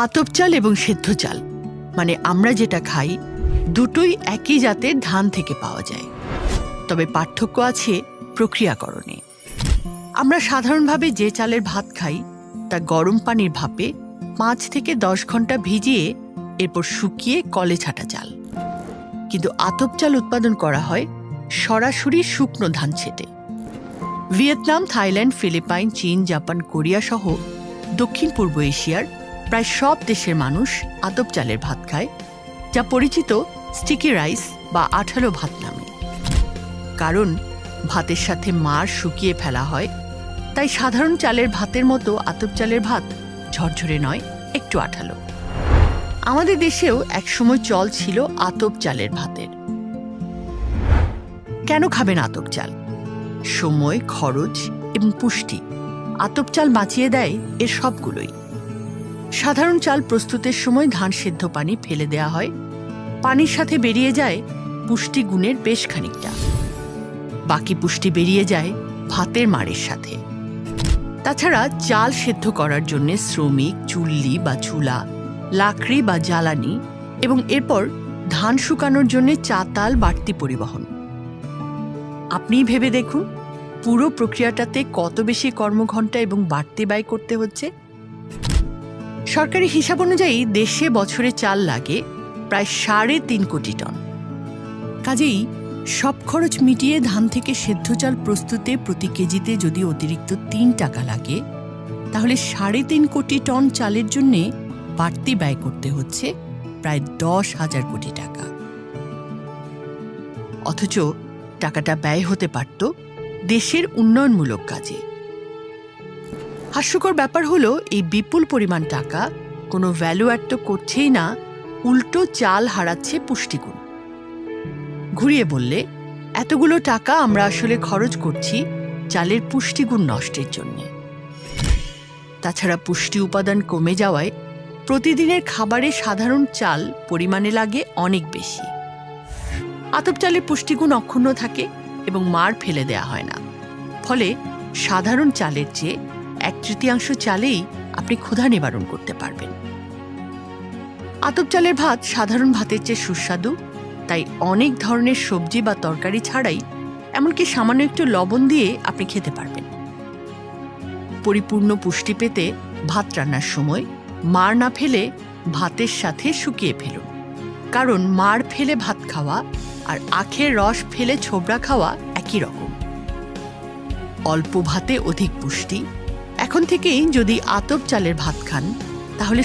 আতপ চাল এবং সেদ্ধ চাল মানে আমরা যেটা খাই দুটোই একই জাতের ধান থেকে পাওয়া যায়, তবে পার্থক্য আছে প্রক্রিয়াকরণে। আমরা সাধারণভাবে যে চালের ভাত খাই তা গরম পানির ভাপে 5 থেকে 10 ঘন্টা ভিজিয়ে এরপর শুকিয়ে কলে ছাটা চাল, কিন্তু আতপ চাল উৎপাদন করা হয় সরাসরি শুকনো ধান ছেটে। ভিয়েতনাম, থাইল্যান্ড, ফিলিপাইন, চীন, জাপান, কোরিয়া সহ দক্ষিণ পূর্ব এশিয়ার প্রায় সব দেশের মানুষ আতপ চালের ভাত খায়, যা পরিচিত স্টিকি রাইস বা আঠালো ভাত নামে। কারণ ভাতের সাথে মাড় শুকিয়ে ফেলা হয়, তাই সাধারণ চালের ভাতের মতো আতপ চালের ভাত ঝরঝরে নয়, একটু আঠালো। আমাদের দেশেও একসময় চল ছিল আতপ চালের ভাতের। কেন খাবেন আতপ চাল? সময়, খরচ এবং পুষ্টি আতপ চাল বাঁচিয়ে দেয় এর সবগুলোই। সাধারণ চাল প্রস্তুতের সময় ধান সেদ্ধ পানি ফেলে দেয়া হয়, পানির সাথে বেরিয়ে যায় পুষ্টিগুণের বেশ খানিকটা, বাকি পুষ্টি বেরিয়ে যায় ভাতের মাড়ের সাথে। তাছাড়া চাল সেদ্ধ করার জন্য শ্রমিক, চুল্লি বা চুলা, লাকড়ি বা জ্বালানি এবং এরপর ধান শুকানোর জন্য চাতাল বাড়তি পরিবহন। আপনিই ভেবে দেখুন পুরো প্রক্রিয়াটাতে কত বেশি কর্মঘণ্টা এবং বাড়তি ব্যয় করতে হচ্ছে। সরকারি হিসাব অনুযায়ী দেশে বছরে চাল লাগে প্রায় 3.5 কোটি টন। কাজেই সব খরচ মিটিয়ে ধান থেকে সেদ্ধ চাল প্রস্তুতে প্রতি কেজিতে যদি অতিরিক্ত 3 টাকা লাগে, তাহলে 3.5 কোটি টন চালের জন্য বাড়তি ব্যয় করতে হচ্ছে প্রায় 10,000 কোটি টাকা। অথচ টাকাটা ব্যয় হতে পারত দেশের উন্নয়নমূলক কাজে। হাস্যকর ব্যাপার হলো এই বিপুল পরিমাণ টাকা কোনো ভ্যালু অ্যাড তো করছেই না, উল্টো চাল হারাচ্ছে পুষ্টিগুণ। ঘুরিয়ে বললে এতগুলো টাকা আমরা আসলে খরচ করছি চালের পুষ্টিগুণ নষ্টের জন্যে। তাছাড়া পুষ্টি উপাদান কমে যাওয়ায় প্রতিদিনের খাবারে সাধারণ চাল পরিমাণে লাগে অনেক বেশি। আতপ চালের পুষ্টিগুণ অক্ষুণ্ণ থাকে এবং মাড় ফেলে দেয়া হয় না, ফলে সাধারণ চালের চেয়ে 1/3 চালেই আপনি ক্ষুধা নিবারণ করতে পারবেন। আতপ চালের ভাত সাধারণ ভাতের চেয়ে সুস্বাদু, তাই অনেক ধরনের সবজি বা তরকারি ছাড়াই এমনকি সামান্য একটু লবণ দিয়ে আপনি খেতে পারবেন। পরিপূর্ণ পুষ্টি পেতে ভাত রান্নার সময় মাড় না ফেলে ভাতের সাথে শুকিয়ে ফেলুন, কারণ মাড় ফেলে ভাত খাওয়া আর আখের রস ফেলে ছোবড়া খাওয়া একই রকম। অল্প ভাতে অধিক পুষ্টি। এখন থেকেই যদি আতপ চালের ভাত খান তাহলে